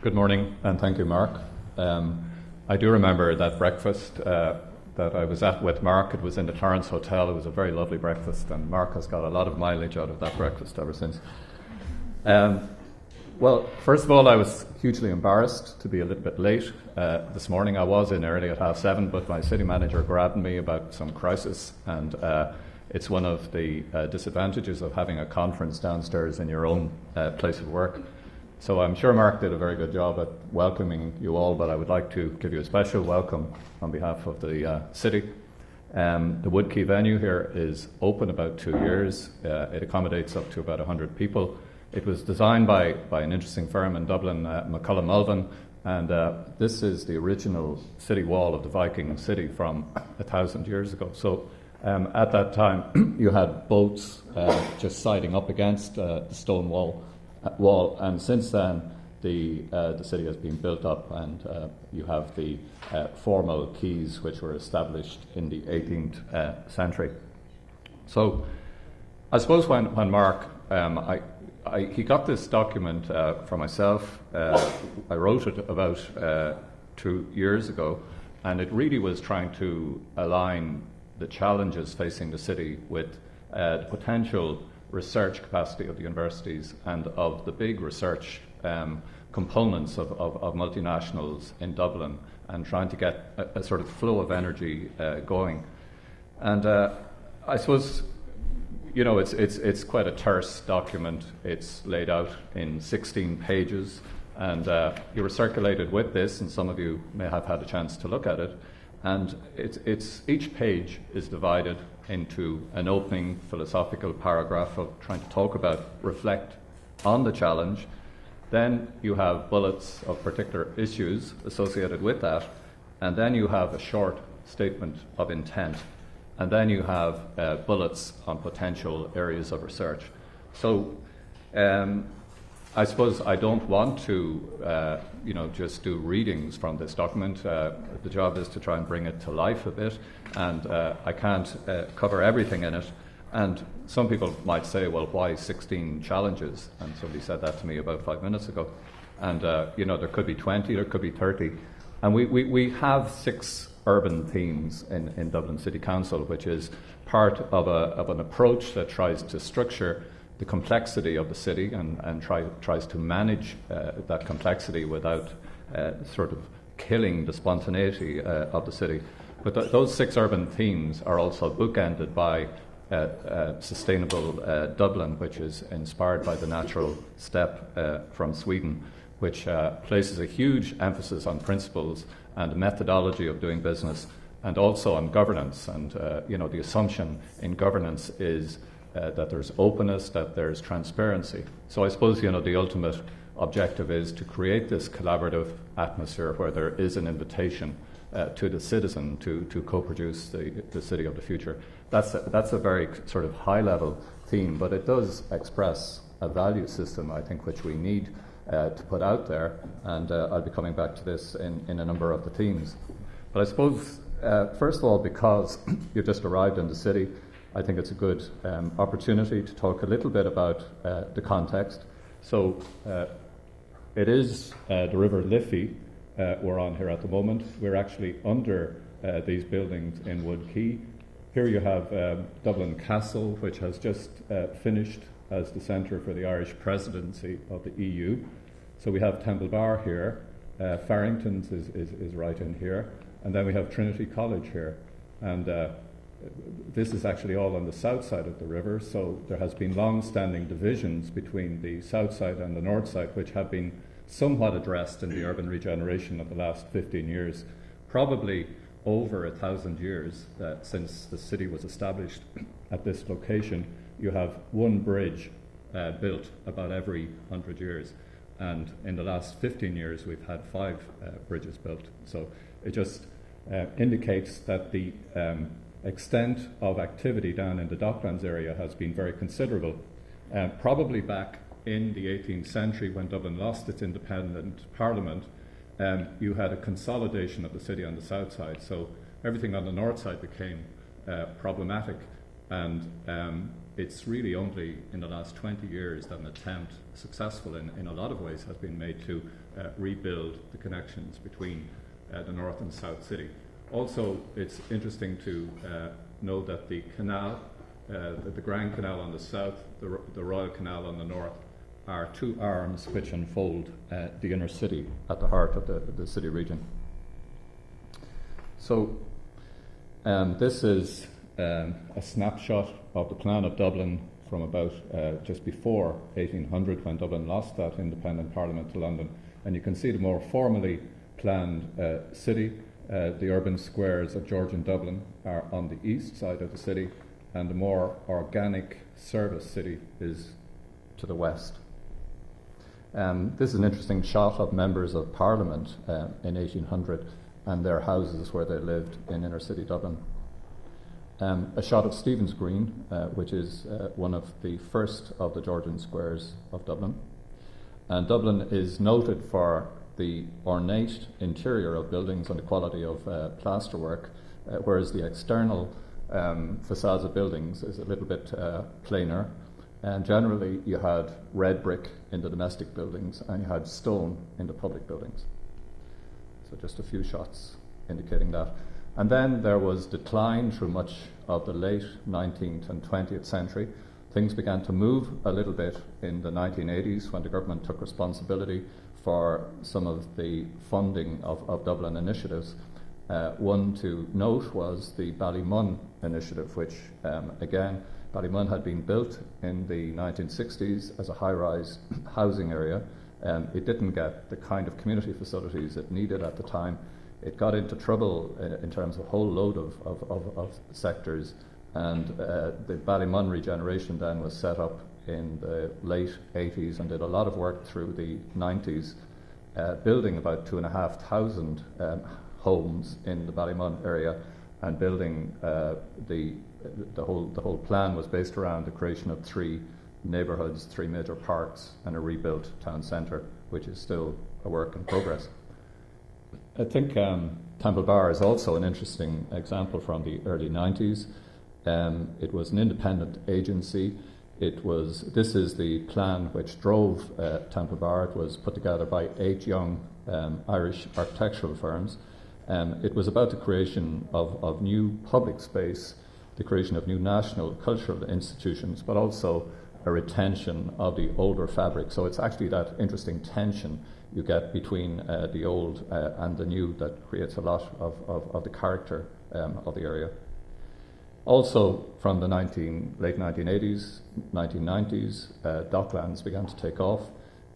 Good morning, and thank you, Mark. I do remember that breakfast that I was at with Mark. It was in the Torrance Hotel. It was a very lovely breakfast, and Mark has got a lot of mileage out of that breakfast ever since. Well, first of all, I was hugely embarrassed to be a little bit late. This morning I was in early at 7:30, but my city manager grabbed me about some crisis, and it's one of the disadvantages of having a conference downstairs in your own place of work. So I'm sure Mark did a very good job at welcoming you all, but I would like to give you a special welcome on behalf of the city. The Woodkey venue here is open about 2 years. It accommodates up to about 100 people. It was designed by an interesting firm in Dublin, McCullum Mulvin, and this is the original city wall of the Viking city from 1,000 years ago. So at that time, you had boats just siding up against the stone wall, and since then the city has been built up, and you have the formal quays which were established in the 18th century. So I suppose when Mark, he got this document from myself. I wrote it about 2 years ago, and it really was trying to align the challenges facing the city with the potential research capacity of the universities and of the big research components of multinationals in Dublin, and trying to get a sort of flow of energy going. And I suppose, you know, it's quite a terse document. It's laid out in 16 pages, and you were circulated with this, and some of you may have had a chance to look at it. And it's each page is divided into an opening philosophical paragraph of trying to talk about, reflect on the challenge. Then you have bullets of particular issues associated with that, and then you have a short statement of intent, and then you have bullets on potential areas of research. So I suppose I don't want to just do readings from this document. The job is to try and bring it to life a bit, and I can't cover everything in it. And some people might say, well, why 16 challenges? And somebody said that to me about 5 minutes ago. And there could be 20, there could be 30. And we have 6 urban themes in Dublin City Council, which is part of an approach that tries to structure the complexity of the city and tries to manage that complexity without sort of killing the spontaneity of the city. But those 6 urban themes are also bookended by Sustainable Dublin, which is inspired by the natural step from Sweden, which places a huge emphasis on principles and methodology of doing business, and also on governance. And the assumption in governance is that there's openness, that there's transparency. So I suppose the ultimate objective is to create this collaborative atmosphere where there is an invitation to the citizen to co-produce the city of the future. That's a very sort of high-level theme, but it does express a value system, I think, which we need to put out there, and I'll be coming back to this in a number of the themes. But I suppose, first of all, because you've just arrived in the city, I think it's a good opportunity to talk a little bit about the context. So it is the River Liffey we're on here at the moment. We're actually under these buildings in Woodkey. Here you have Dublin Castle, which has just finished as the centre for the Irish presidency of the EU. So we have Temple Bar here, Farrington's is right in here, and then we have Trinity College here. And this is actually all on the south side of the river, so there has been long-standing divisions between the south side and the north side, which have been somewhat addressed in the urban regeneration of the last 15 years, probably over 1,000 years since the city was established at this location. You have one bridge built about every 100 years, and in the last 15 years we've had 5 bridges built. So it just indicates that the extent of activity down in the Docklands area has been very considerable. Probably back in the 18th century, when Dublin lost its independent parliament, you had a consolidation of the city on the south side, so everything on the north side became problematic, and it's really only in the last 20 years that an attempt, successful in a lot of ways, has been made to rebuild the connections between the North and South City. Also, it's interesting to know that the canal, the Grand Canal on the south, the Royal Canal on the north, are two arms which unfold the inner city at the heart of the city region. So this is a snapshot of the plan of Dublin from about just before 1800, when Dublin lost that independent parliament to London. And you can see the more formally planned city. The urban squares of Georgian Dublin are on the east side of the city, and the more organic service city is to the west. This is an interesting shot of members of Parliament in 1800 and their houses where they lived in inner city Dublin. A shot of Stephen's Green, which is one of the first of the Georgian squares of Dublin. And Dublin is noted for the ornate interior of buildings and the quality of plasterwork, whereas the external facades of buildings is a little bit plainer. And generally you had red brick in the domestic buildings and you had stone in the public buildings. So just a few shots indicating that. And then there was decline through much of the late 19th and 20th century. Things began to move a little bit in the 1980s when the government took responsibility for some of the funding of Dublin initiatives. One to note was the Ballymun initiative, which again, Ballymun had been built in the 1960s as a high-rise housing area. It didn't get the kind of community facilities it needed at the time. It got into trouble in terms of a whole load of sectors, and the Ballymun regeneration then was set up in the late 80s and did a lot of work through the 90s, building about 2,500 homes in the Ballymun area, and building the whole plan was based around the creation of 3 neighbourhoods, 3 major parks, and a rebuilt town centre, which is still a work in progress. I think Temple Bar is also an interesting example from the early 90s. It was an independent agency. This is the plan which drove Temple Bar. It was put together by 8 young Irish architectural firms. It was about the creation of new public space, the creation of new national cultural institutions, but also a retention of the older fabric. So it's actually that interesting tension you get between the old and the new that creates a lot of the character of the area. Also, from the late 1980s, 1990s, docklands began to take off.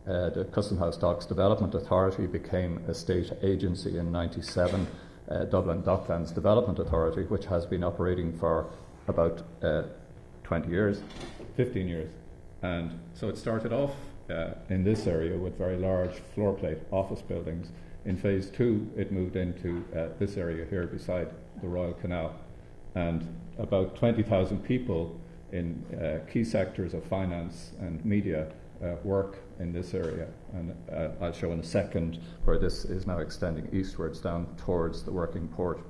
The Custom House Docks Development Authority became a state agency in 1997, Dublin Docklands Development Authority, which has been operating for about 20 years, 15 years. And so it started off in this area with very large floor plate office buildings. In phase 2, it moved into this area here beside the Royal Canal. And about 20,000 people in key sectors of finance and media work in this area. And I'll show in a second where this is now extending eastwards down towards the working port.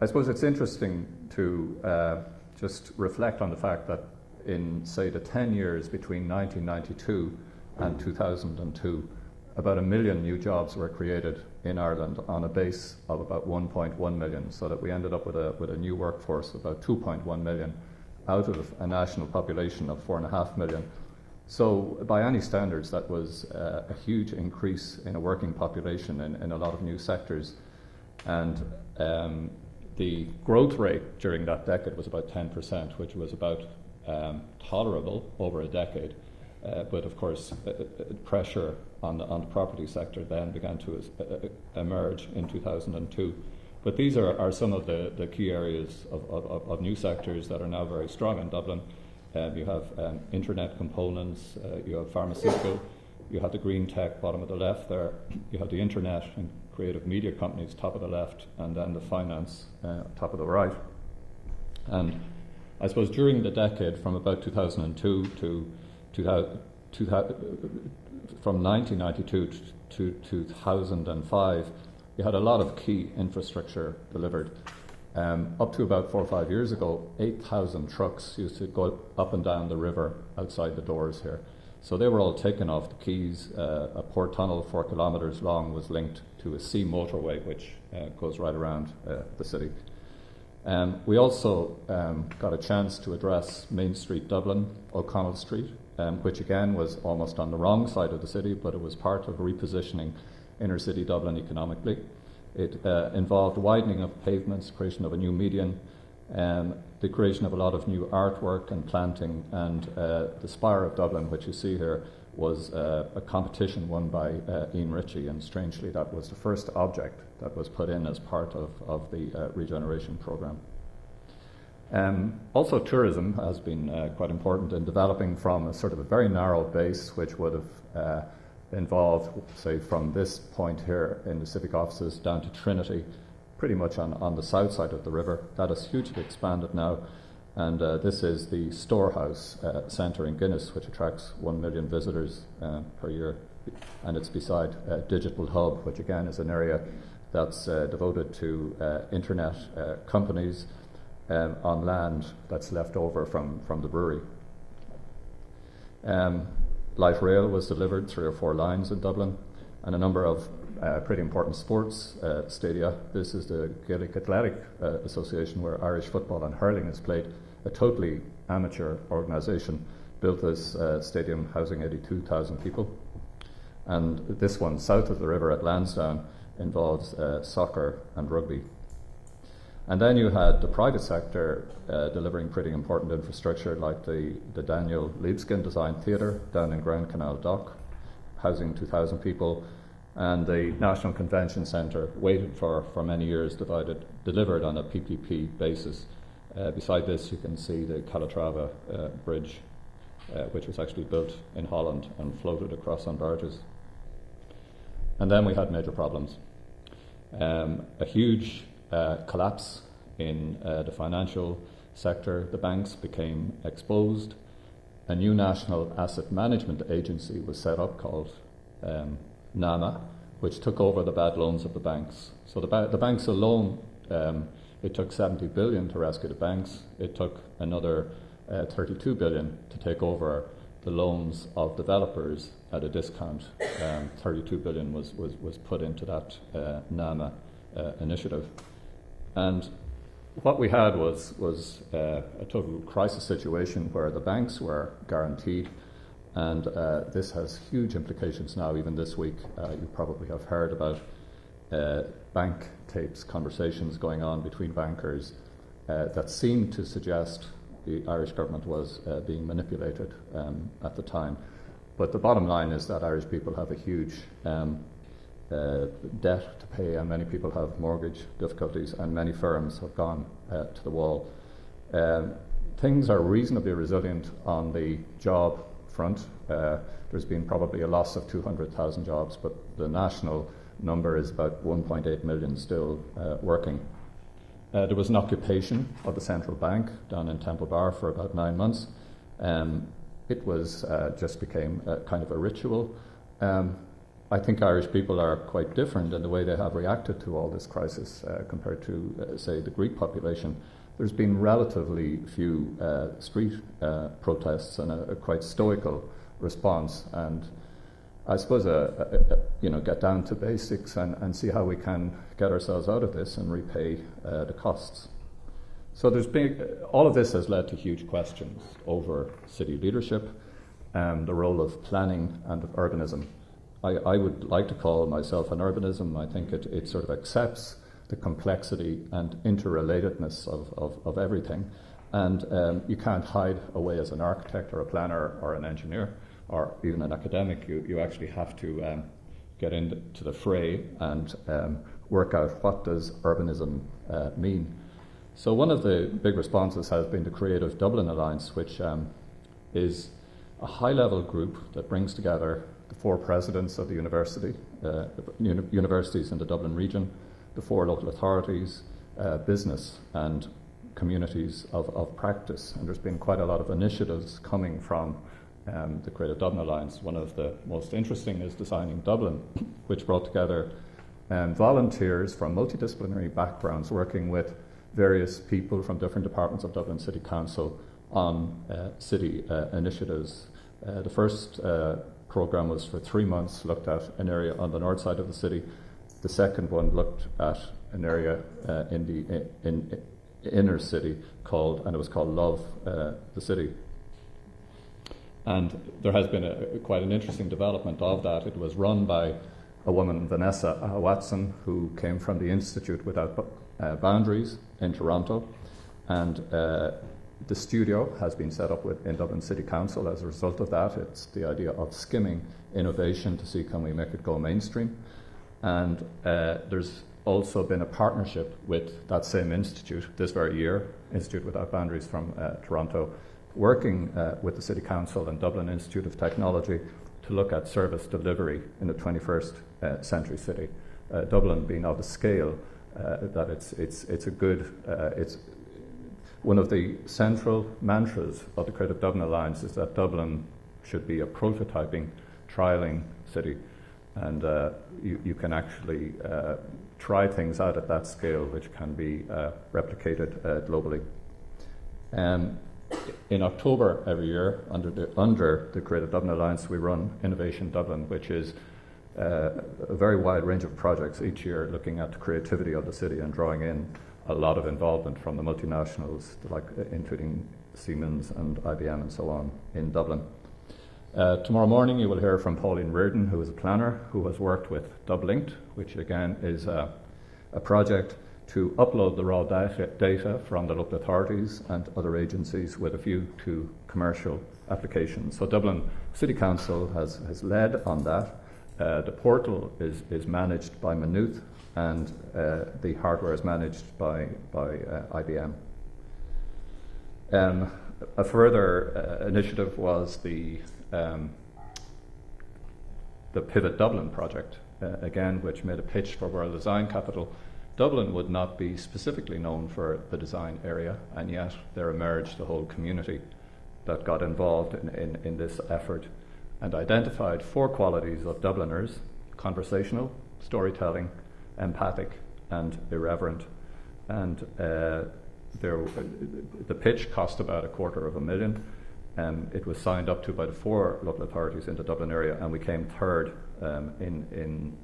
I suppose it's interesting to just reflect on the fact that in, say, the 10 years between 1992 and 2002, about 1 million new jobs were created in Ireland on a base of about 1.1 million, so that we ended up with a new workforce of about 2.1 million out of a national population of 4.5 million. So by any standards, that was a huge increase in a working population in a lot of new sectors. And the growth rate during that decade was about 10%, which was about tolerable over a decade. But of course, pressure on the property sector then began to emerge in 2002. But these are some of the key areas of new sectors that are now very strong in Dublin. You have internet components, you have pharmaceutical, you have the green tech, bottom of the left there, you have the internet and creative media companies, top of the left, and then the finance, top of the right. And I suppose during the decade from about 2002 to from 1992 to 2005, you had a lot of key infrastructure delivered. Up to about 4 or 5 years ago, 8,000 trucks used to go up and down the river outside the doors here. So they were all taken off the quays. A port tunnel 4 kilometres long was linked to a sea motorway which goes right around the city. We also got a chance to address Main Street Dublin, O'Connell Street, which again was almost on the wrong side of the city, but it was part of repositioning inner city Dublin economically. It involved widening of pavements, creation of a new median, the creation of a lot of new artwork and planting, and the Spire of Dublin, which you see here, was a competition won by Ian Ritchie, and strangely that was the first object that was put in as part of the regeneration programme. Also tourism has been quite important in developing from a sort of a very narrow base which would have involved, say, from this point here in the civic offices down to Trinity, pretty much on the south side of the river. That has hugely expanded now, and this is the Storehouse Centre in Guinness, which attracts 1 million visitors per year, and it's beside Digital Hub, which again is an area that's devoted to internet companies on land that's left over from the brewery. Light rail was delivered, 3 or 4 lines in Dublin, and a number of pretty important sports stadia. This is the Gaelic Athletic Association, where Irish football and hurling is played. A totally amateur organisation built this stadium housing 82,000 people. And this one, south of the river at Lansdowne, involves soccer and rugby. And then you had the private sector delivering pretty important infrastructure, like the Daniel Libeskind designed theatre down in Grand Canal Dock, housing 2,000 people, and the National Convention Centre, waited for many years, delivered on a PPP basis. Beside this, you can see the Calatrava Bridge, which was actually built in Holland and floated across on barges. And then we had major problems. A huge collapse in the financial sector. The banks became exposed. A new national asset management agency was set up called NAMA, which took over the bad loans of the banks. So the banks alone, it took 70 billion to rescue the banks. It took another 32 billion to take over the loans of developers at a discount. 32 billion was put into that NAMA initiative. And what we had was a total crisis situation where the banks were guaranteed, and this has huge implications now. Even this week, you probably have heard about bank tapes, conversations going on between bankers that seemed to suggest the Irish government was being manipulated at the time. But the bottom line is that Irish people have a huge debt to pay, and many people have mortgage difficulties, and many firms have gone to the wall. Things are reasonably resilient on the job front. There's been probably a loss of 200,000 jobs, but the national number is about 1.8 million still working. There was an occupation of the central bank down in Temple Bar for about 9 months. It was just became kind of a ritual. I think Irish people are quite different in the way they have reacted to all this crisis compared to, say, the Greek population. There's been relatively few street protests and a quite stoical response. And I suppose, get down to basics and see how we can get ourselves out of this and repay the costs. So all of this has led to huge questions over city leadership and the role of planning and of urbanism. I would like to call myself an urbanism. I think it sort of accepts the complexity and interrelatedness of everything. And you can't hide away as an architect or a planner or an engineer or even an academic. You actually have to get into the fray and work out what does urbanism mean. So one of the big responses has been the Creative Dublin Alliance, which is a high-level group that brings together the 4 presidents of the universities in the Dublin region, the 4 local authorities, business and communities of practice. And there's been quite a lot of initiatives coming from the Creative Dublin Alliance. One of the most interesting is Designing Dublin, which brought together volunteers from multidisciplinary backgrounds working with various people from different departments of Dublin City Council on city initiatives. The first programme was for 3 months, looked at an area on the north side of the city. The second one looked at an area in the inner city and it was called Love the City. And there has been quite an interesting development of that. It was run by a woman, Vanessa Watson, who came from the Institute Without Boundaries in Toronto, and the studio has been set up in Dublin City Council as a result of that. It's the idea of skimming innovation to see can we make it go mainstream. And there's also been a partnership with that same institute this very year, Institute Without Boundaries from Toronto, working with the City Council and Dublin Institute of Technology to look at service delivery in the 21st century city. Dublin being of a scale that it's one of the central mantras of the Creative Dublin Alliance is that Dublin should be a prototyping, trialling city, and you can actually try things out at that scale which can be replicated globally. In October every year, under the Creative Dublin Alliance, we run Innovation Dublin, which is a very wide range of projects each year looking at the creativity of the city and drawing in a lot of involvement from the multinationals, including Siemens and IBM and so on in Dublin. Tomorrow morning you will hear from Pauline Reardon, who is a planner who has worked with Dublinked, which again is a project to upload the raw data from the local authorities and other agencies with a view to commercial applications. So Dublin City Council has led on that. The portal is managed by Maynooth, and the hardware is managed by IBM. A further initiative was the Pivot Dublin project, again, which made a pitch for World Design Capital. Dublin would not be specifically known for the design area, and yet there emerged a whole community that got involved in this effort and identified 4 qualities of Dubliners: conversational, storytelling, empathic, and irreverent. And the pitch cost about $250,000. It was signed up to by the 4 local authorities in the Dublin area, and we came third in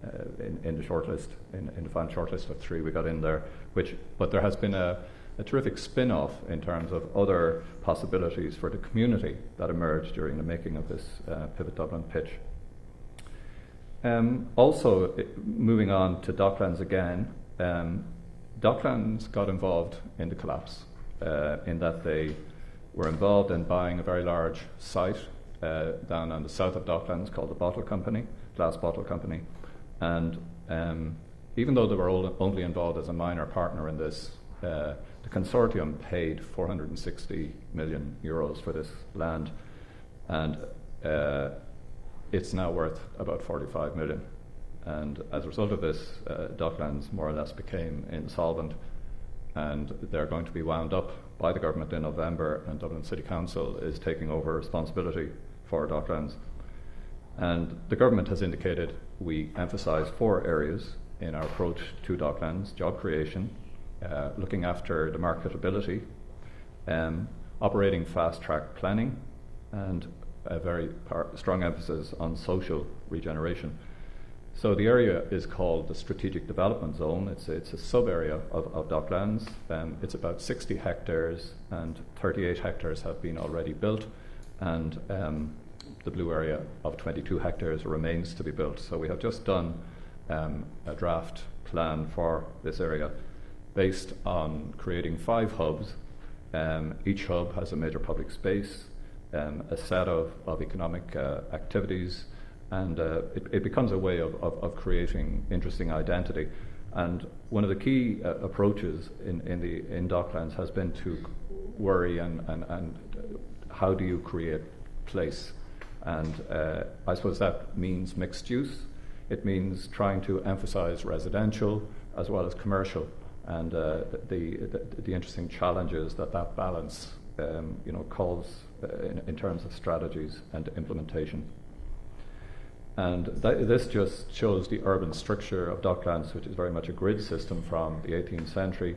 the shortlist, in the final shortlist of 3. We got in there, but there has been a terrific spin-off in terms of other possibilities for the community that emerged during the making of this Pivot Dublin pitch. Also, moving on to Docklands again, Docklands got involved in the collapse in that they were involved in buying a very large site down on the south of Docklands called the Glass Bottle Company. And even though they were only involved as a minor partner in this, the consortium paid 460 million euros for this land, and it's now worth about 45 million. And as a result of this, Docklands more or less became insolvent, and they're going to be wound up by the government in November, and Dublin City Council is taking over responsibility for Docklands. And the government has indicated we emphasise 4 areas in our approach to Docklands: job creation, looking after the marketability, operating fast-track planning, and a very strong emphasis on social regeneration. So the area is called the Strategic Development Zone. It's a sub-area of Docklands. It's about 60 hectares, and 38 hectares have been already built, and the blue area of 22 hectares remains to be built. So we have just done a draft plan for this area based on creating 5 hubs. Each hub has a major public space, a set of economic activities, and it becomes a way of creating interesting identity. And one of the key approaches in Docklands has been to worry and how do you create place. And I suppose that means mixed use. It means trying to emphasise residential as well as commercial, and the interesting challenges that balance calls in terms of strategies and implementation. And this just shows the urban structure of Docklands, which is very much a grid system from the 18th century.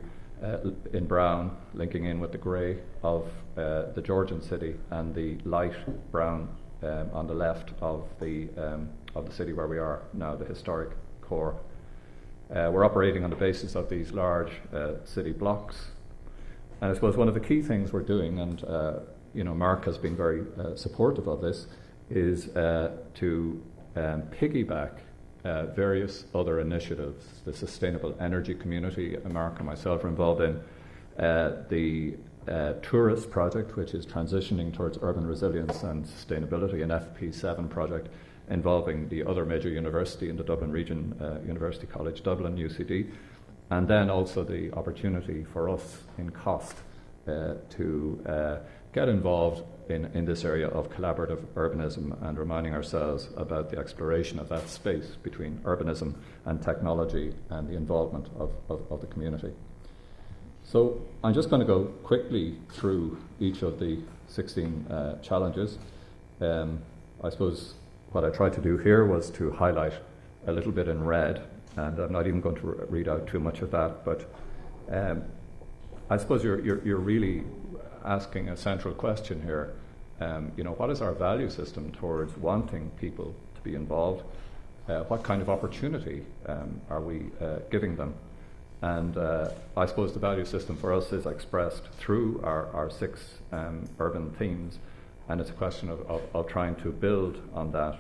in brown, linking in with the grey of the Georgian city, and the light brown on the left of the city where we are now, the historic core. We're operating on the basis of these large city blocks. And I suppose one of the key things we're doing, and Mark has been very supportive of this, is to piggyback various other initiatives. The Sustainable Energy Community, Mark and myself are involved in, the Tourist Project, which is transitioning towards urban resilience and sustainability, an FP7 project involving the other major university in the Dublin region, University College Dublin, UCD, and then also the opportunity for us in COST to get involved in this area of collaborative urbanism and reminding ourselves about the exploration of that space between urbanism and technology and the involvement of the community. So I'm just going to go quickly through each of the 16 challenges. I suppose what I tried to do here was to highlight a little bit in red, and I'm not even going to read out too much of that, but I suppose you're really asking a central question here. What is our value system towards wanting people to be involved? What kind of opportunity are we giving them? And I suppose the value system for us is expressed through our 6 urban themes, and it's a question of trying to build on that.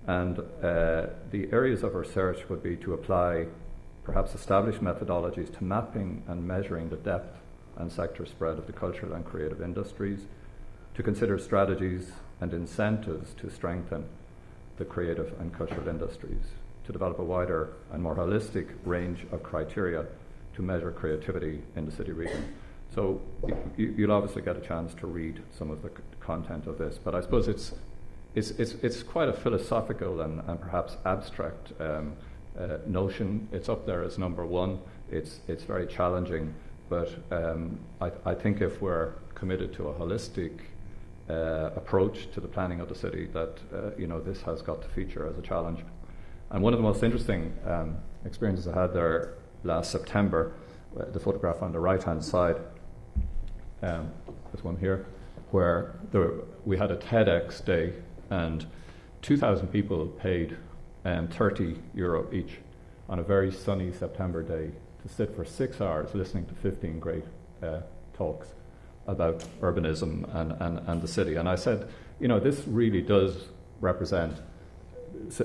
And the areas of research would be to apply perhaps established methodologies to mapping and measuring the depth and sector spread of the cultural and creative industries, to consider strategies and incentives to strengthen the creative and cultural industries, to develop a wider and more holistic range of criteria to measure creativity in the city region. So you'll obviously get a chance to read some of the content of this, but I suppose it's quite a philosophical and perhaps abstract notion. It's up there as number 1. It's very challenging, but I think if we're committed to a holistic approach to the planning of the city, that this has got to feature as a challenge. And one of the most interesting experiences I had there last September, the photograph on the right-hand side, this one here, where we had a TEDx day, and 2,000 people paid €30 each on a very sunny September day to sit for 6 hours listening to 15 great talks about urbanism and the city. And I said, this really does represent,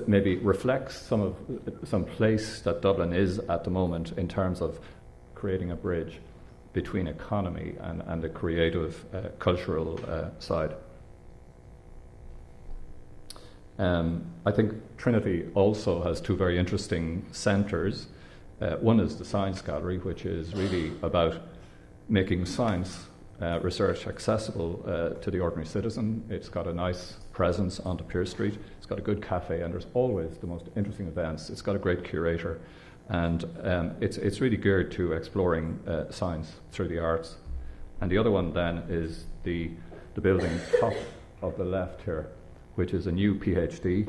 maybe reflects some place that Dublin is at the moment in terms of creating a bridge between economy and the creative cultural side. I think Trinity also has 2 very interesting centres. One is the Science Gallery, which is really about making science research accessible to the ordinary citizen. It's got a nice presence onto Pearse Street. It's got a good cafe, and there's always the most interesting events. It's got a great curator, and it's really geared to exploring science through the arts. And the other one then is the building top of the left here, which is a new PhD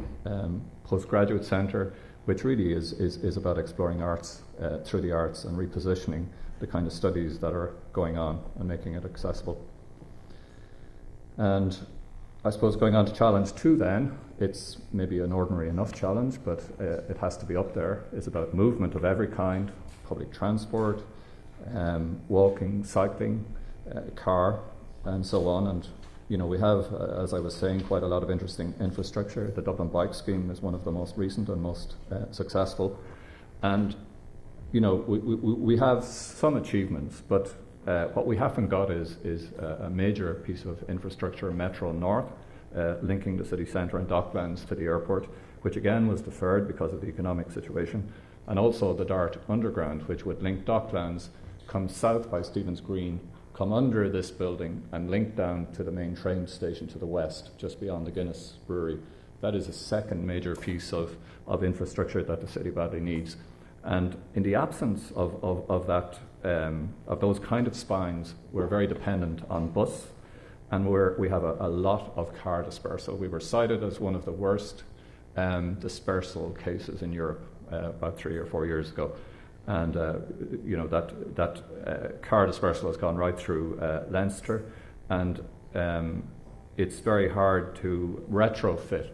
postgraduate centre, which really is about exploring arts through the arts and repositioning the kind of studies that are going on and making it accessible. And I suppose going on to challenge 2 then, it's maybe an ordinary enough challenge, but it has to be up there. It's about movement of every kind, public transport, walking, cycling, car, and so on. And we have, as I was saying, quite a lot of interesting infrastructure. The Dublin Bike Scheme is one of the most recent and most successful. And we have some achievements, but what we haven't got is a major piece of infrastructure, Metro North, linking the city centre and Docklands to the airport, which again was deferred because of the economic situation, and also the Dart Underground, which would link Docklands, come south by Stephen's Green, come under this building and link down to the main train station to the west, just beyond the Guinness Brewery. That is a second major piece of infrastructure that the city badly needs. And in the absence of that, of those kind of spines, we're very dependent on bus, and we have a lot of car dispersal. We were cited as one of the worst dispersal cases in Europe about 3 or 4 years ago. And that car dispersal has gone right through Leinster, and it's very hard to retrofit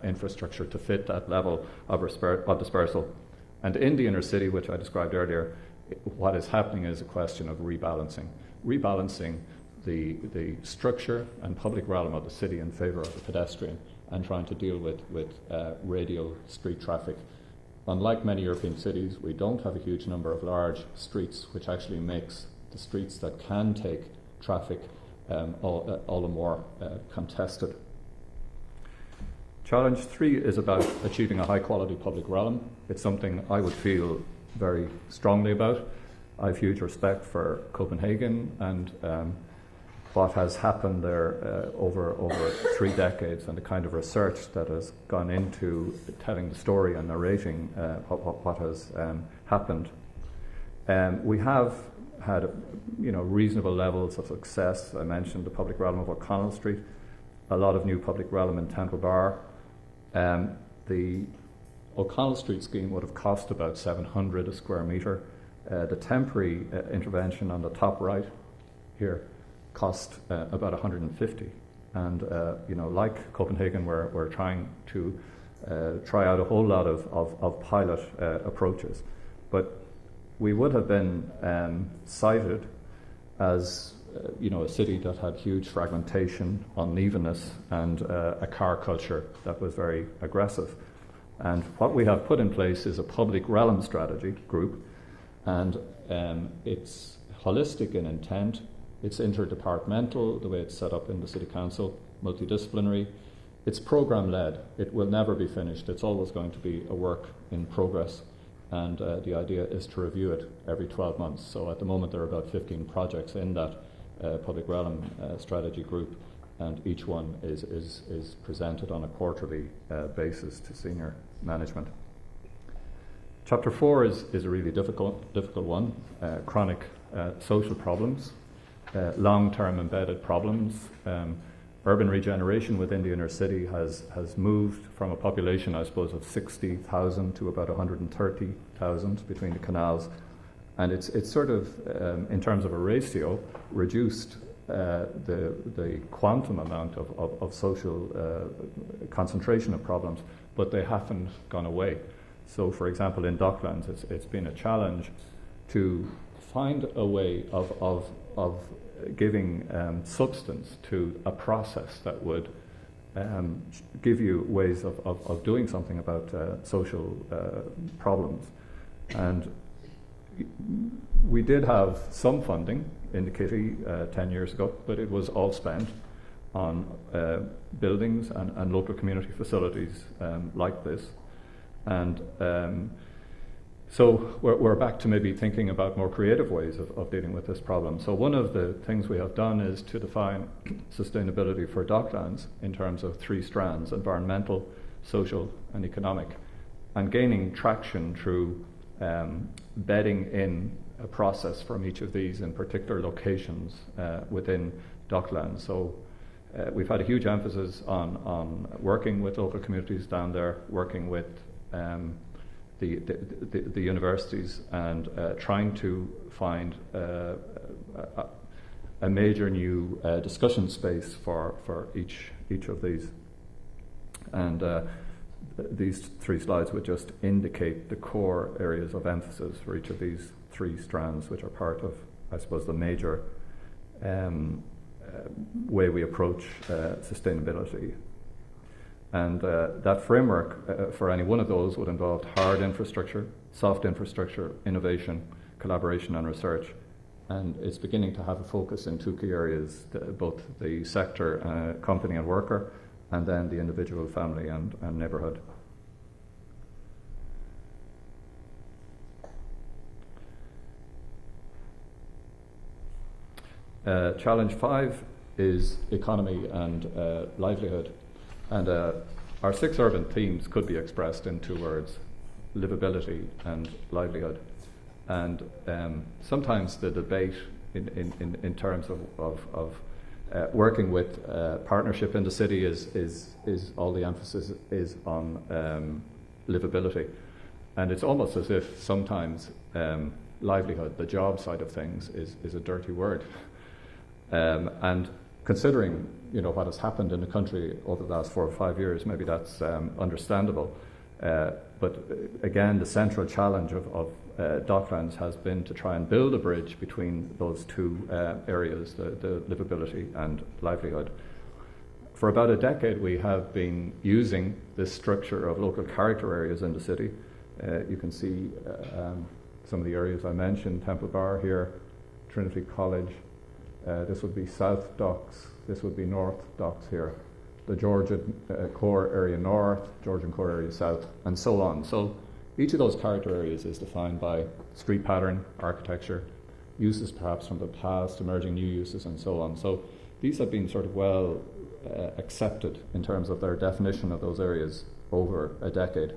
infrastructure to fit that level of dispersal. And in the inner city, which I described earlier, what is happening is a question of rebalancing the structure and public realm of the city in favour of the pedestrian, and trying to deal with radial street traffic. Unlike many European cities, we don't have a huge number of large streets, which actually makes the streets that can take traffic all the more contested. Challenge 3 is about achieving a high-quality public realm. It's something I would feel very strongly about. I have huge respect for Copenhagen and what has happened there over 3 decades, and the kind of research that has gone into telling the story and narrating what has happened. We have had reasonable levels of success. I mentioned the public realm of O'Connell Street, a lot of new public realm in Temple Bar. The O'Connell Street scheme would have cost about 700 a square metre. The temporary intervention on the top right here cost about 150. And like Copenhagen, we're trying to try out a whole lot of pilot approaches. But we would have been cited as a city that had huge fragmentation, unevenness, and a car culture that was very aggressive. And what we have put in place is a public realm strategy group, and it's holistic in intent. It's interdepartmental, the way it's set up in the City Council, multidisciplinary. It's programme-led. It will never be finished. It's always going to be a work in progress. And the idea is to review it every 12 months. So at the moment there are about 15 projects in that public realm strategy group, and each one is presented on a quarterly basis to senior management. Chapter 4 is a really difficult one. Chronic social problems, long-term embedded problems. Urban regeneration within the inner city has moved from a population, I suppose, of 60,000 to about 130,000 between the canals. And it's sort of, in terms of a ratio, reduced the quantum amount of social concentration of problems, but they haven't gone away. So, for example, in Docklands, it's been a challenge to find a way of giving substance to a process that would give you ways of doing something about social problems. And we did have some funding in the kitty 10 years ago, but it was all spent on buildings and local community facilities like this. And so we're back to maybe thinking about more creative ways of dealing with this problem. So one of the things we have done is to define sustainability for Docklands in terms of 3 strands: environmental, social, and economic, and gaining traction through bedding in a process from each of these in particular locations within Docklands. So we've had a huge emphasis on working with local communities down there, working with the universities, and trying to find a major new discussion space for each of these. And these 3 slides would just indicate the core areas of emphasis for each of these 3 strands, which are part of, I suppose, the major way we approach sustainability. And that framework for any one of those would involve hard infrastructure, soft infrastructure, innovation, collaboration and research. And it's beginning to have a focus in 2 key areas, both the sector, company and worker, and then the individual, family and neighbourhood. Challenge 5 is economy and livelihood. And our 6 urban themes could be expressed in 2 words: livability and livelihood. And sometimes the debate in terms of working with partnership in the city is all the emphasis is on livability. And it's almost as if sometimes livelihood, the job side of things, is a dirty word. And considering what has happened in the country over the last 4 or 5 years, maybe that's understandable. But again, the central challenge of Docklands has been to try and build a bridge between those two areas, the livability and livelihood. For about a decade, we have been using this structure of local character areas in the city. You can see some of the areas I mentioned: Temple Bar here, Trinity College. This would be South Docks. This would be North Docks here. The Georgian Core Area North, Georgian Core Area South, and so on. So each of those character areas is defined by street pattern, architecture, uses perhaps from the past, emerging new uses, and so on. So these have been sort of well accepted in terms of their definition of those areas over a decade.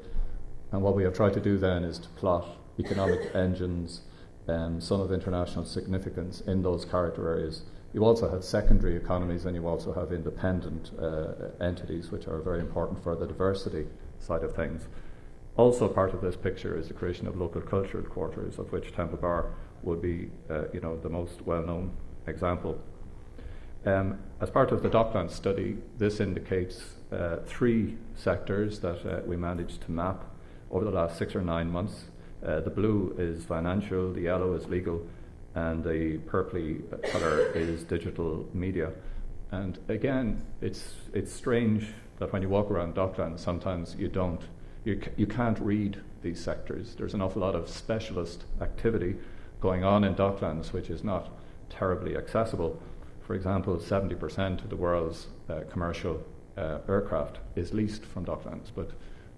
And what we have tried to do then is to plot economic engines, some of international significance in those character areas. You also have secondary economies, and you also have independent entities, which are very important for the diversity side of things. Also part of this picture is the creation of local cultural quarters, of which Temple Bar would be the most well-known example. As part of the Docklands study, this indicates 3 sectors that we managed to map over the last 6 or 9 months. The blue is financial, the yellow is legal, and the purpley colour is digital media. And again, it's strange that when you walk around Docklands, sometimes you can't read these sectors. There's an awful lot of specialist activity going on in Docklands, which is not terribly accessible. For example, 70% of the world's commercial aircraft is leased from Docklands, but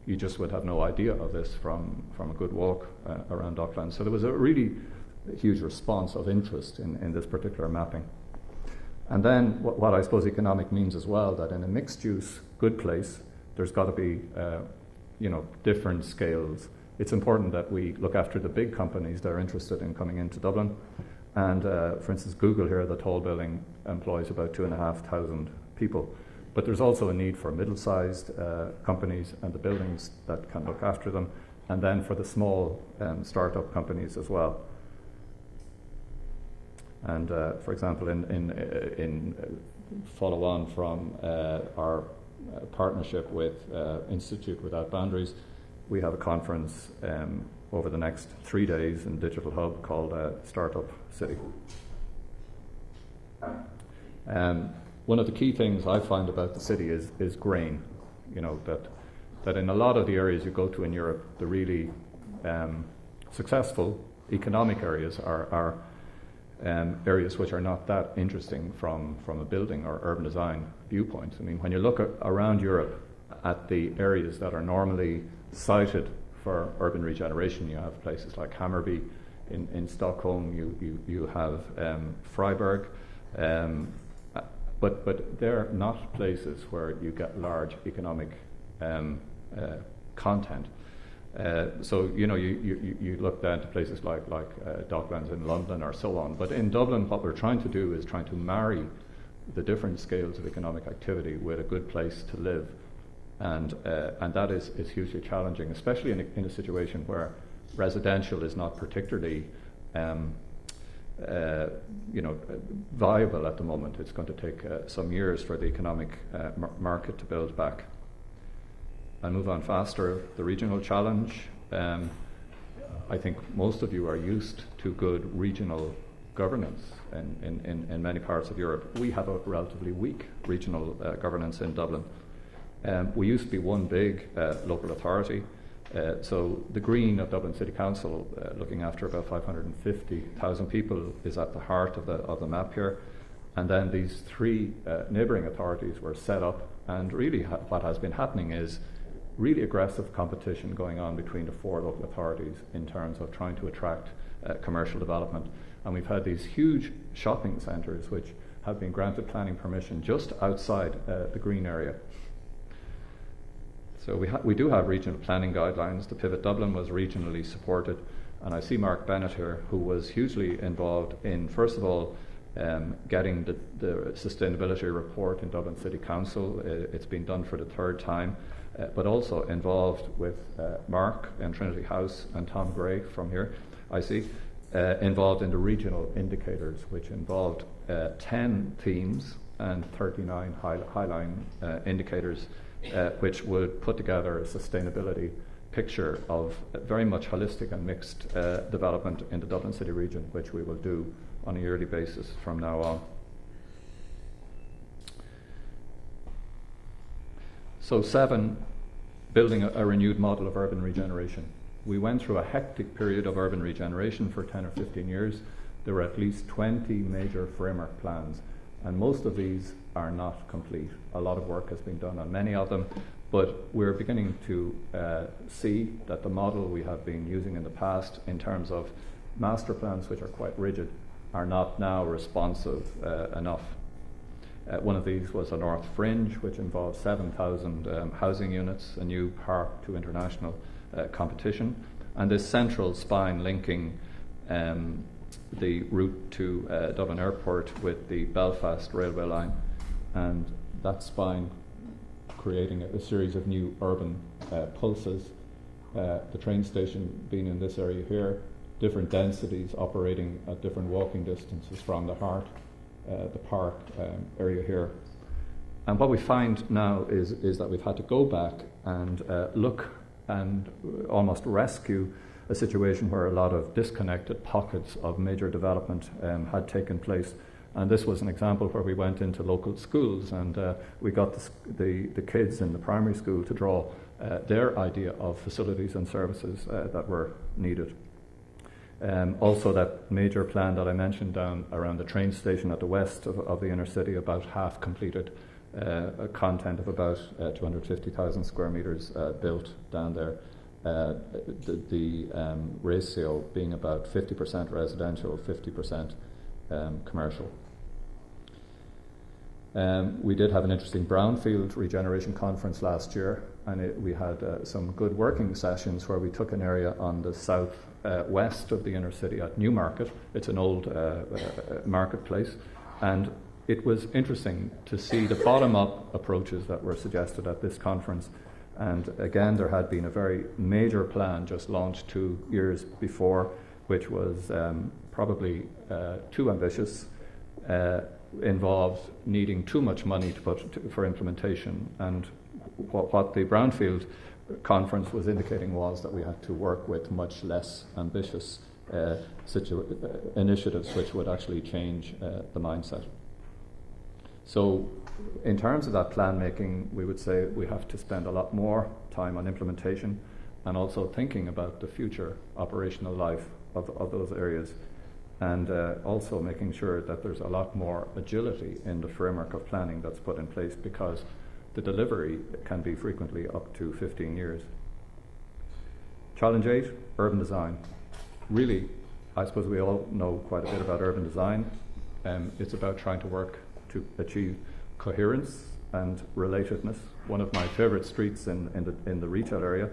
you just would have no idea of this from a good walk around Docklands. So there was a really huge response of interest in this particular mapping. And then what I suppose economic means as well, that in a mixed-use good place, there's got to be different scales. It's important that we look after the big companies that are interested in coming into Dublin. And for instance, Google here, the tall building, employs about 2,500 people. But there's also a need for middle-sized companies and the buildings that can look after them, and then for the small startup companies as well. And for example, in follow on from our partnership with Institute Without Boundaries, we have a conference over the next 3 days in Digital Hub called Startup City. One of the key things I find about the city is grain. That in a lot of the areas you go to in Europe, the really successful economic areas are areas which are not that interesting from a building or urban design viewpoint. I mean, when you look around Europe at the areas that are normally cited for urban regeneration, you have places like Hammarby in Stockholm, you have Freiburg, but they're not places where you get large economic content. So you look down to places like Docklands in London or so on. But in Dublin, what we're trying to do is trying to marry the different scales of economic activity with a good place to live, and that is hugely challenging, especially in a situation where residential is not particularly viable at the moment. It's going to take some years for the economic market to build back. I'll move on faster. The regional challenge. I think most of you are used to good regional governance in many parts of Europe. We have a relatively weak regional governance in Dublin. We used to be one big local authority. So the Green of Dublin City Council, looking after about 550,000 people, is at the heart of the map here. And then these 3 neighbouring authorities were set up, and really what has been happening is really aggressive competition going on between the 4 local authorities in terms of trying to attract commercial development. And we've had these huge shopping centres which have been granted planning permission just outside the Green area. So we do have regional planning guidelines. The Pivot Dublin was regionally supported, and I see Mark Bennett here, who was hugely involved in, first of all, getting the sustainability report in Dublin City Council. It's been done for the 3rd time, but also involved with Mark in Trinity House and Tom Gray from here, I see, involved in the regional indicators, which involved 10 themes and 39 highline indicators, which would put together a sustainability picture of very much holistic and mixed development in the Dublin City region, which we will do on a yearly basis from now on. So 7, building a renewed model of urban regeneration. We went through a hectic period of urban regeneration for 10 or 15 years. There were at least 20 major framework plans, and most of these are not complete. A lot of work has been done on many of them, but we're beginning to see that the model we have been using in the past in terms of master plans, which are quite rigid, are not now responsive enough. One of these was a North Fringe, which involved 7,000 housing units, a new park to international competition, and this central spine linking the route to Dublin Airport with the Belfast railway line, and that spine creating a series of new urban pulses. The train station being in this area here, different densities operating at different walking distances from the heart, the park area here. And what we find now is that we've had to go back and look and almost rescue a situation where a lot of disconnected pockets of major development had taken place. And this was an example where we went into local schools and we got the kids in the primary school to draw their idea of facilities and services that were needed. Also that major plan that I mentioned down around the train station at the west of the inner city, about half completed, a content of about 250,000 square metres built down there. The ratio being about 50% residential, 50% commercial. We did have an interesting brownfield regeneration conference last year, and we had some good working sessions where we took an area on the south west of the inner city at Newmarket. It's an old marketplace, and it was interesting to see the bottom-up approaches that were suggested at this conference. And again, there had been a very major plan just launched 2 years before, which was probably too ambitious, involved needing too much money to put for implementation. And what the Brownfield conference was indicating was that we had to work with much less ambitious initiatives which would actually change the mindset. So in terms of that plan making, we would say we have to spend a lot more time on implementation and also thinking about the future operational life of those areas, and also making sure that there's a lot more agility in the framework of planning that's put in place, because the delivery can be frequently up to 15 years. Challenge 8, urban design. Really, I suppose we all know quite a bit about urban design. It's about trying to work to achieve coherence and relatedness. One of my favourite streets in the retail area,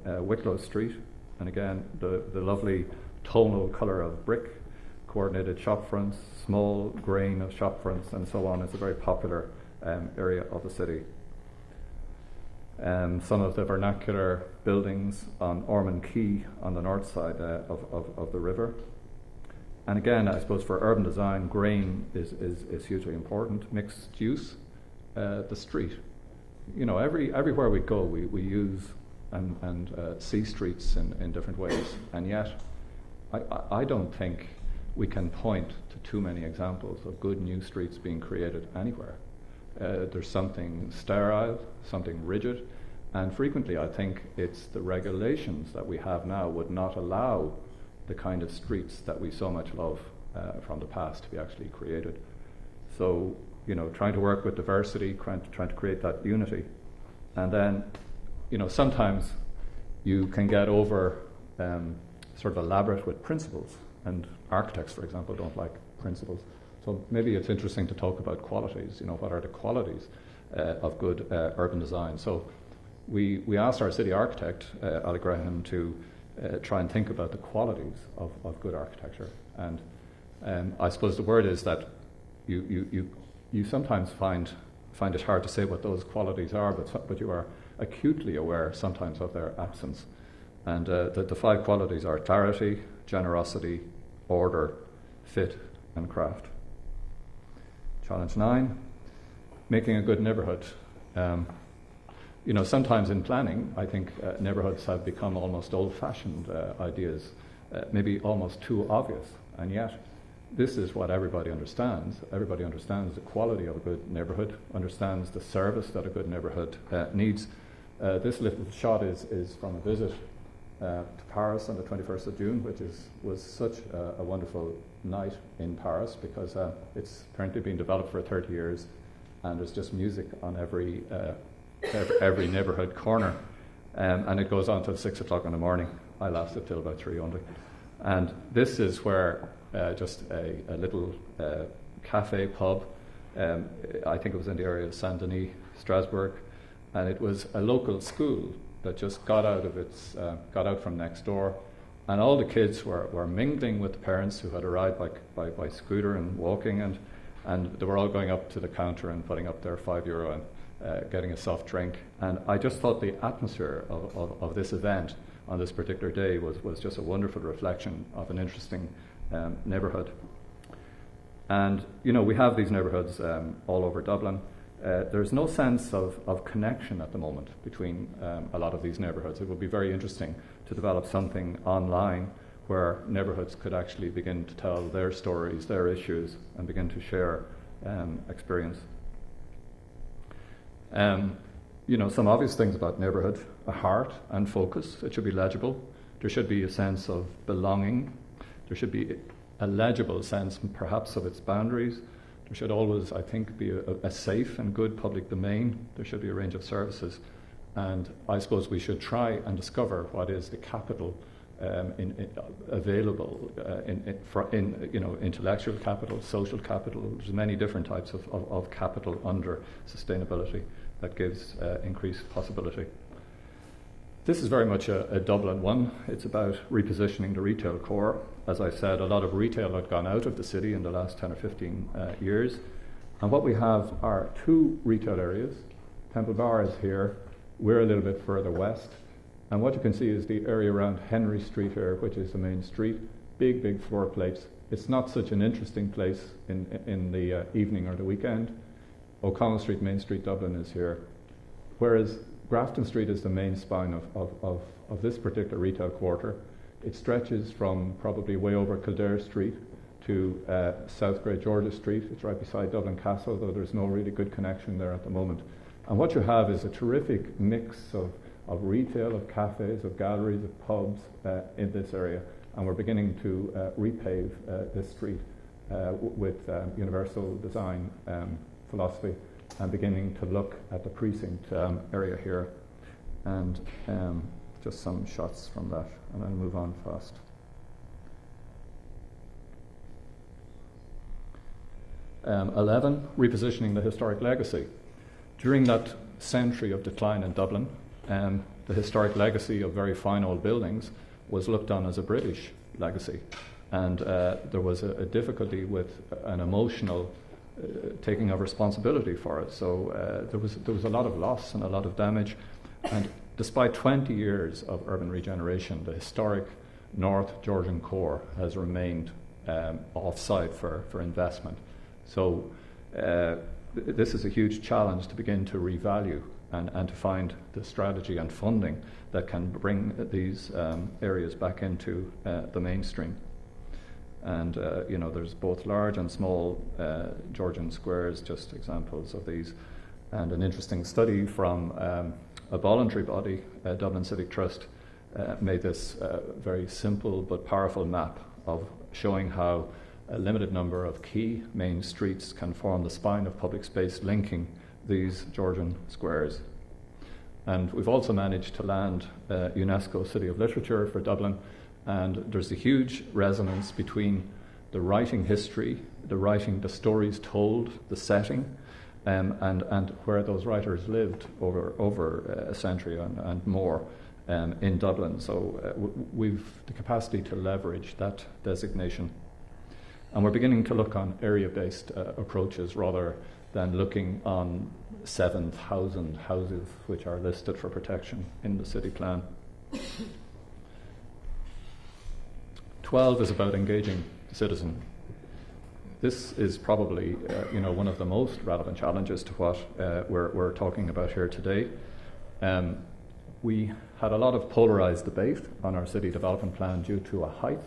Wicklow Street, and again the lovely tonal colour of brick, coordinated shop fronts, small grain of shop fronts, and so on. It's a very popular area of the city. Some of the vernacular buildings on Ormond Quay on the north side of the river. And again, I suppose for urban design, grain is hugely important. Mixed use, the street. You know, everywhere we go, we use and see streets in different ways. And yet, I don't think we can point to too many examples of good new streets being created anywhere. There's something sterile, something rigid, and frequently I think it's the regulations that we have now would not allow the kind of streets that we so much love from the past to be actually created. So, you know, trying to work with diversity, trying to create that unity. And then, you know, sometimes you can get over sort of elaborate with principles, and architects, for example, don't like principles. So maybe it's interesting to talk about qualities. You know, what are the qualities of good urban design? So we asked our city architect, Alec Graham, to try and think about the qualities of good architecture. And I suppose the word is that you sometimes find find it hard to say what those qualities are, but you are acutely aware sometimes of their absence. And the 5 qualities are clarity, generosity, order, fit, and craft. Challenge 9, making a good neighbourhood. Sometimes in planning, I think neighbourhoods have become almost old-fashioned ideas, maybe almost too obvious, and yet this is what everybody understands. Everybody understands the quality of a good neighbourhood, understands the service that a good neighbourhood needs. This little shot is from a visit to Paris on the 21st of June, which was such a wonderful night in Paris, because it's apparently been developed for 30 years, and there's just music on every neighbourhood corner, and it goes on till 6 o'clock in the morning. I lasted till about 3 only. And this is where just a little cafe pub, I think it was in the area of Saint Denis, Strasbourg, and it was a local school that just got out from next door, and all the kids were mingling with the parents who had arrived by scooter and walking, and they were all going up to the counter and putting up their €5 and getting a soft drink. And I just thought the atmosphere of this event on this particular day was just a wonderful reflection of an interesting neighbourhood. And we have these neighbourhoods all over Dublin. There's no sense of connection at the moment between a lot of these neighbourhoods. It would be very interesting to develop something online where neighbourhoods could actually begin to tell their stories, their issues, and begin to share experience. Some obvious things about neighbourhood: a heart and focus. It should be legible. There should be a sense of belonging. There should be a legible sense, perhaps, of its boundaries. There should always, I think, be a safe and good public domain. There should be a range of services. And I suppose we should try and discover what is the capital available in intellectual capital, social capital. There's many different types of capital under sustainability that gives increased possibility. This is very much a Dublin one. It's about repositioning the retail core. As I said, a lot of retail had gone out of the city in the last 10 or 15 years. And what we have are 2 retail areas. Temple Bar is here. We're a little bit further west. And what you can see is the area around Henry Street here, which is the main street. Big floor plates. It's not such an interesting place in the evening or the weekend. O'Connell Street, Main Street, Dublin is here. Whereas Grafton Street is the main spine of this particular retail quarter. It stretches from probably way over Kildare Street to South Great George's Street. It's right beside Dublin Castle, though there's no really good connection there at the moment. And what you have is a terrific mix of retail, of cafes, of galleries, of pubs in this area. And we're beginning to repave this street with universal design philosophy, and beginning to look at the precinct area here. And just some shots from that, and I'll move on fast. '11, repositioning the historic legacy. During that century of decline in Dublin, the historic legacy of very fine old buildings was looked on as a British legacy, and there was a difficulty with an emotional taking of responsibility for it. So there was a lot of loss and a lot of damage, and despite 20 years of urban regeneration, the historic North Georgian core has remained off-site for investment. So this is a huge challenge to begin to revalue and to find the strategy and funding that can bring these areas back into the mainstream. And there's both large and small Georgian squares, just examples of these. And an interesting study from a voluntary body, Dublin Civic Trust, made this very simple but powerful map of showing how a limited number of key main streets can form the spine of public space linking these Georgian squares. And we've also managed to land UNESCO City of Literature for Dublin, and there's a huge resonance between the writing history, the stories told, the setting, and where those writers lived over a century and more in Dublin. So we've the capacity to leverage that designation. And we're beginning to look on area-based approaches rather than looking on 7,000 houses which are listed for protection in the city plan. 12 is about engaging the citizen. This is probably one of the most relevant challenges to what we're talking about here today. We had a lot of polarised debate on our city development plan due to a height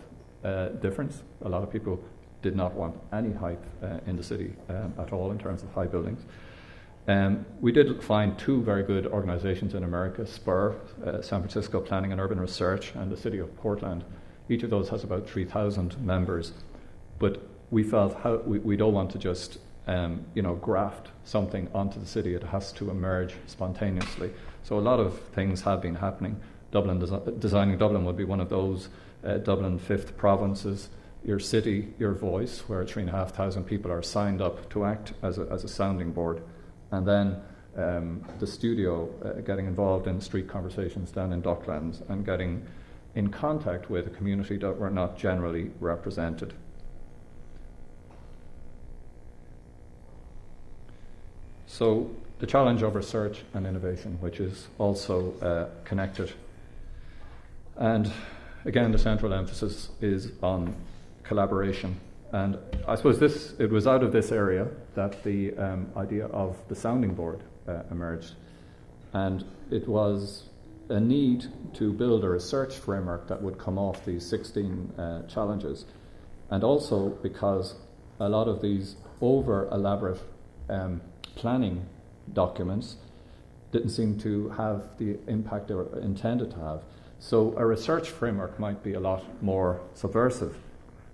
difference. A lot of people did not want any height in the city at all in terms of high buildings. We did find two very good organisations in America, SPUR, San Francisco Planning and Urban Research, and the City of Portland. Each of those has about 3,000 members. But we felt we don't want to just graft something onto the city. It has to emerge spontaneously. So a lot of things have been happening. Designing Dublin would be one of those. Dublin, fifth provinces, your city, your voice, where 3,500 people are signed up to act as a sounding board. And then the studio, getting involved in street conversations down in Docklands and getting in contact with a community that were not generally represented. So the challenge of research and innovation, which is also connected. And again, the central emphasis is on collaboration. And I suppose it was out of this area that the idea of the sounding board emerged. And it was a need to build a research framework that would come off these 16 challenges. And also because a lot of these over-elaborate planning documents didn't seem to have the impact they were intended to have. So a research framework might be a lot more subversive.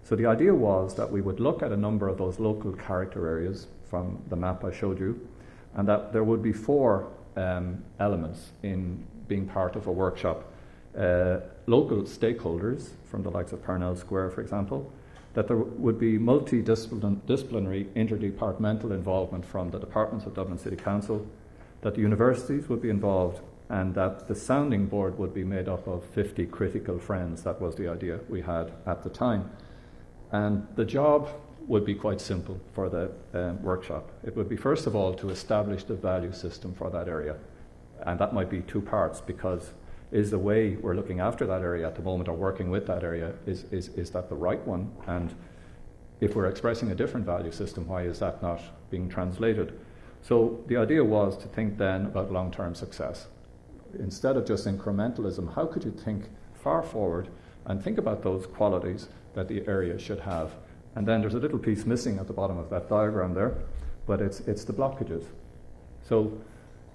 So the idea was that we would look at a number of those local character areas from the map I showed you, and that there would be four elements in being part of a workshop. Local stakeholders, from the likes of Parnell Square, for example, that there would be multidisciplinary interdepartmental involvement from the departments of Dublin City Council, that the universities would be involved, and that the sounding board would be made up of 50 critical friends. That was the idea we had at the time. And the job would be quite simple for the workshop. It would be, first of all, to establish the value system for that area. And that might be two parts, because is the way we're looking after that area at the moment or working with that area, is that the right one? And if we're expressing a different value system, why is that not being translated? So the idea was to think then about long-term success. Instead of just incrementalism, how could you think far forward and think about those qualities that the area should have? And then there's a little piece missing at the bottom of that diagram there, but it's the blockages. So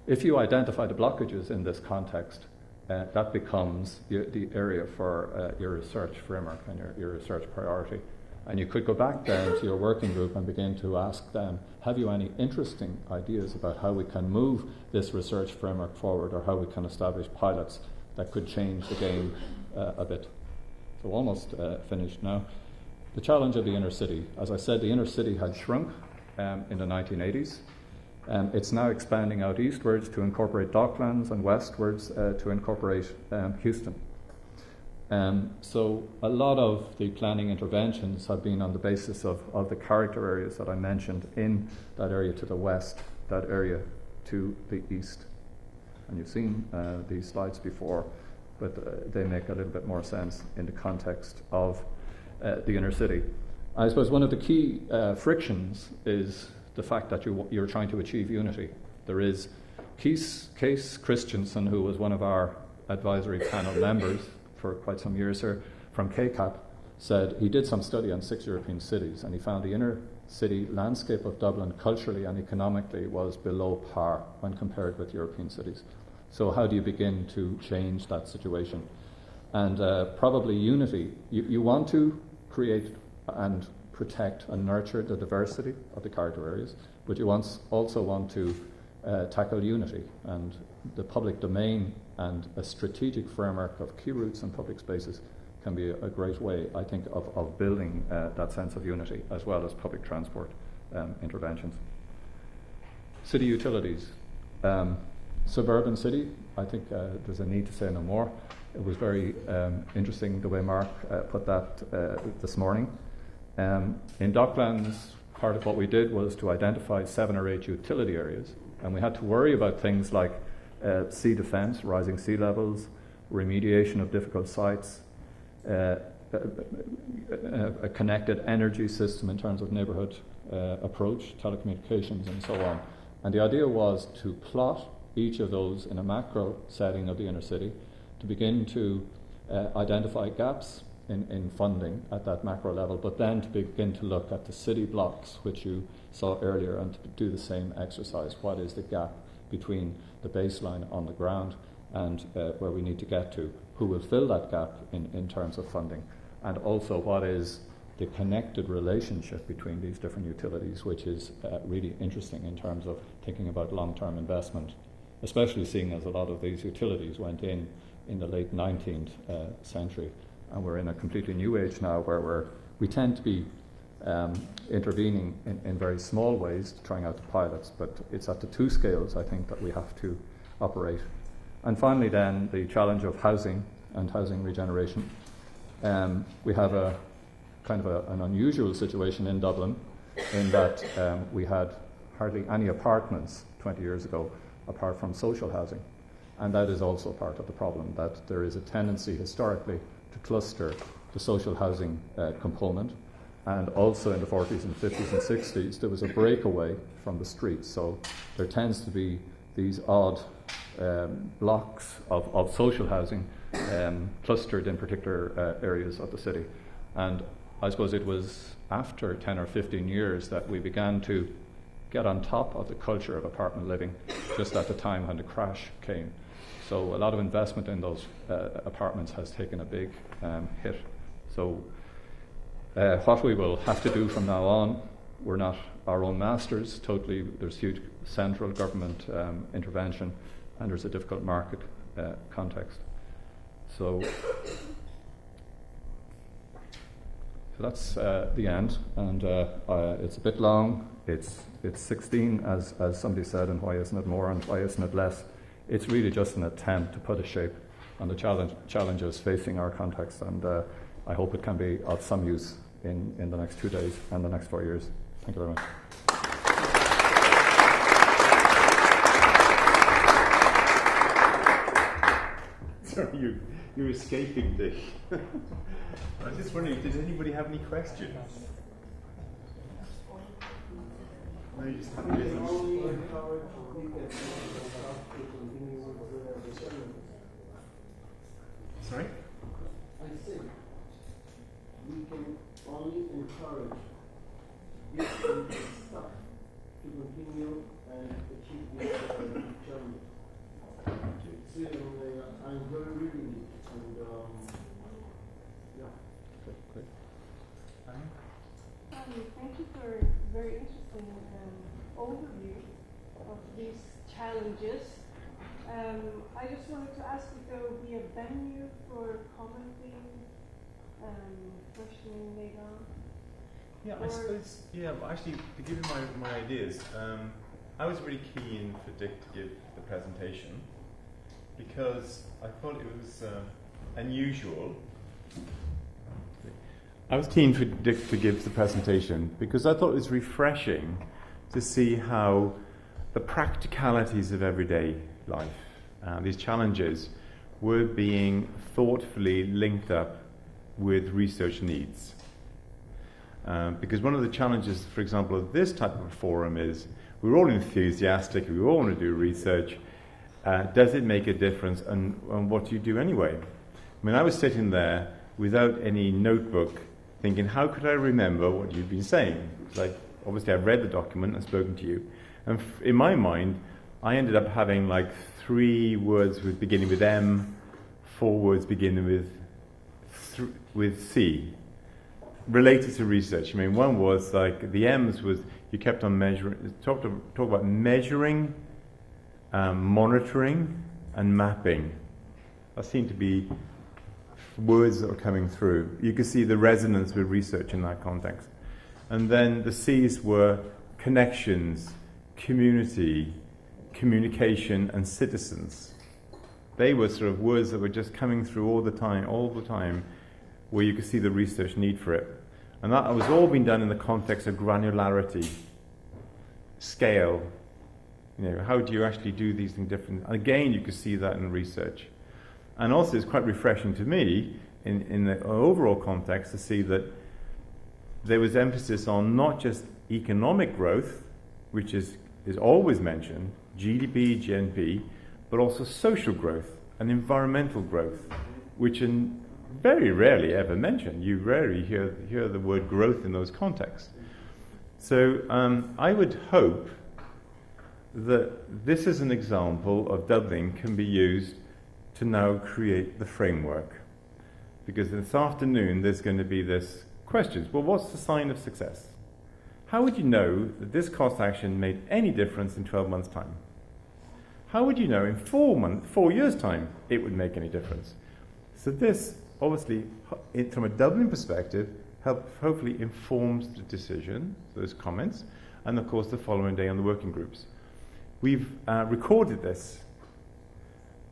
if you identify the blockages in this context, that becomes the area for your research framework and your research priority. And you could go back then to your working group and begin to ask them, have you any interesting ideas about how we can move this research framework forward, or how we can establish pilots that could change the game a bit? So almost finished now. The challenge of the inner city. As I said, the inner city had shrunk in the 1980s. It's now expanding out eastwards to incorporate Docklands and westwards to incorporate Houston. So a lot of the planning interventions have been on the basis of the character areas that I mentioned in that area to the west, that area to the east. And you've seen these slides before, but they make a little bit more sense in the context of the inner city. I suppose one of the key frictions is the fact that you're trying to achieve unity. There is Case Christensen, who was one of our advisory panel members for quite some years here, from KCAP, said he did some study on 6 European cities, and he found the inner city landscape of Dublin culturally and economically was below par when compared with European cities. So how do you begin to change that situation? And probably unity. You want to create and protect and nurture the diversity of the character areas, but you also want to tackle unity, and the public domain and a strategic framework of key routes and public spaces can be a great way, I think, of building that sense of unity, as well as public transport interventions. City utilities. Suburban city, I think there's a need to say no more. It was very interesting the way Mark put that this morning. In Docklands, part of what we did was to identify 7 or 8 utility areas And we had to worry about things like sea defence, rising sea levels, remediation of difficult sites, a connected energy system in terms of neighbourhood approach, telecommunications and so on. And the idea was to plot each of those in a macro setting of the inner city, to begin to identify gaps in funding at that macro level, but then to begin to look at the city blocks, which you saw earlier, and to do the same exercise. What is the gap between the baseline on the ground and where we need to get to? Who will fill that gap in terms of funding? And also, what is the connected relationship between these different utilities, which is really interesting in terms of thinking about long-term investment, especially seeing as a lot of these utilities went in the late 19th century. And we're in a completely new age now where we tend to be intervening in very small ways, trying out the pilots, but it's at the two scales, I think, that we have to operate. And finally then, the challenge of housing and housing regeneration. We have a kind of an unusual situation in Dublin in that we had hardly any apartments 20 years ago apart from social housing. And that is also part of the problem, that there is a tendency historically to cluster the social housing component. And also in the 40s and 50s and 60s, there was a breakaway from the streets. So there tends to be these odd blocks of social housing clustered in particular areas of the city. And I suppose it was after 10 or 15 years that we began to get on top of the culture of apartment living, just at the time when the crash came. So a lot of investment in those apartments has taken a big hit. So what we will have to do from now on, we're not our own masters totally. There's huge central government intervention, and there's a difficult market context. So that's the end, and it's a bit long. It's 16, as somebody said, and why isn't it more, and why isn't it less? It's really just an attempt to put a shape on the challenges facing our context, and I hope it can be of some use in the next 2 days and the next 4 years. Thank you very much. Sorry, you're escaping, Dick. I was just wondering, did anybody have any questions? No, you just haven't been. Sorry? I said we can only encourage this staff to continue and achieve this challenge. I'm very reading it, and yeah. Okay, great. Thank you for a very interesting overview of these challenges. I just wanted to ask if there will be a venue for commenting, questioning later on. Yeah, I suppose, actually, to give you my ideas, I was really keen for Dick to give the presentation because I thought it was unusual. I was keen for Dick to give the presentation because I thought it was refreshing to see how the practicalities of everyday life, these challenges, were being thoughtfully linked up with research needs. Because one of the challenges, for example, of this type of a forum is we're all enthusiastic, we all want to do research. Does it make a difference, and what do you do anyway? I mean, I was sitting there without any notebook thinking, how could I remember what you've been saying? It's like, obviously I've read the document and spoken to you. And in my mind, I ended up having like 3 words beginning with M, 4 words beginning with C, related to research. I mean, one was like, the M's was, you kept on measuring, talk about measuring, monitoring, and mapping. That seemed to be words that were coming through. You could see the resonance with research in that context. And then the C's were connections, community, communication, and citizens. They were sort of words that were just coming through all the time, where you could see the research need for it. And that was all being done in the context of granularity, scale, You know, how do you actually do these things different? And again, you can see that in research. And also, it's quite refreshing to me in the overall context to see that there was emphasis on not just economic growth, which is always mentioned, GDP, GNP, but also social growth and environmental growth, which are very rarely ever mentioned. You rarely hear the word growth in those contexts. So I would hope that this is an example of Dublin can be used to now create the framework. Because this afternoon there's going to be this question, well, what's the sign of success? How would you know that this cost action made any difference in 12 months' time? How would you know in 4 years' time it would make any difference? So this, obviously, from a Dublin perspective, hopefully informs the decision, those comments, and of course the following day on the working groups. We've recorded this,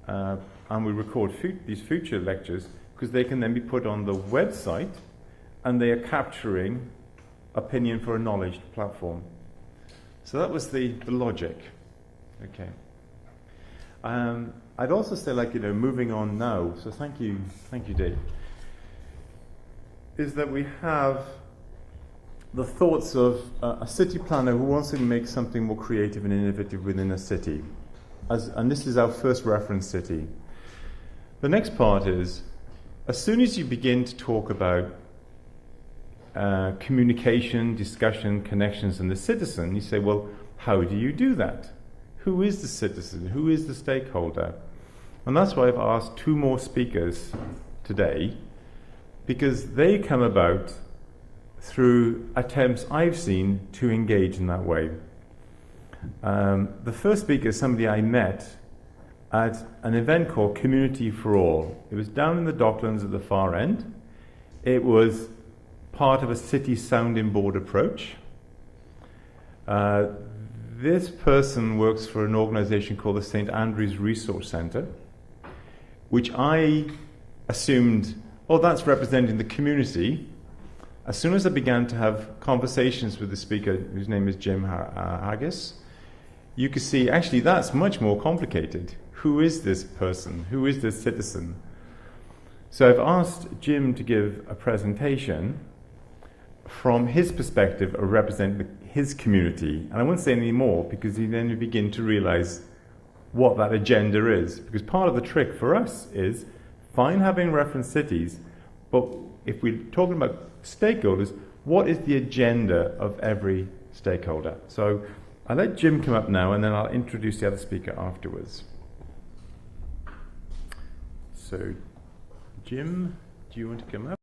and we record these future lectures because they can then be put on the website, and they are capturing opinion for a knowledge platform. So that was the logic. Okay. I'd also say, moving on now, so thank you, Dave, is that we have the thoughts of a city planner who wants to make something more creative and innovative within a city. And this is our first reference city. The next part is, as soon as you begin to talk about communication, discussion, connections, and the citizen, you say, well, how do you do that? Who is the citizen? Who is the stakeholder? And that's why I've asked 2 more speakers today, because they come about through attempts I've seen to engage in that way. The first speaker is somebody I met at an event called Community for All. It was down in the Docklands at the far end. It was part of a city sounding board approach. This person works for an organisation called the St Andrews Resource Centre, which I assumed, that's representing the community. As soon as I began to have conversations with the speaker, whose name is Jim Haggis, you could see, actually, that's much more complicated. Who is this person? Who is this citizen? So I've asked Jim to give a presentation from his perspective of representing his community. And I won't say any more, because then you begin to realize what that agenda is. Because part of the trick for us is, fine having reference cities, but if we're talking about stakeholders, what is the agenda of every stakeholder? So I'll let Jim come up now, and then I'll introduce the other speaker afterwards. So, Jim, do you want to come up?